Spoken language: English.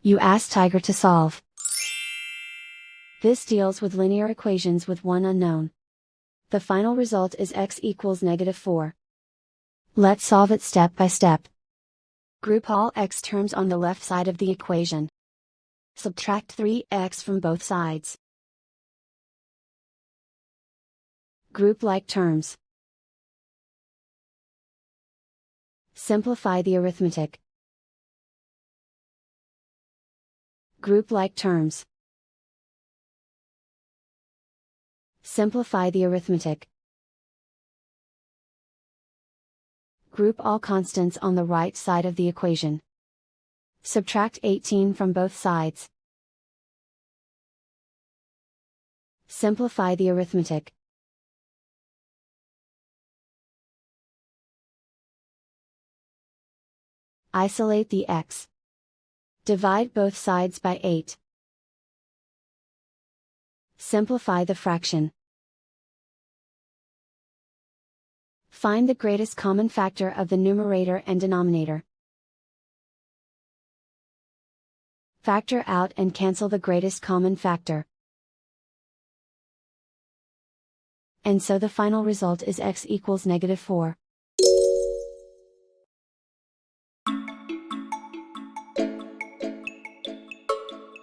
You ask Tiger to solve. This deals with linear equations with one unknown. The final result is x equals -4. Let's solve it step by step. Group all x terms on the left side of the equation. Subtract 3x from both sides. Group like terms. Simplify the arithmetic. Group like terms. Simplify the arithmetic. Group all constants on the right side of the equation. Subtract 18 from both sides. Simplify the arithmetic. Isolate the x. Divide both sides by 8. Simplify the fraction. Find the greatest common factor of the numerator and denominator. Factor out and cancel the greatest common factor. And so the final result is x equals -4.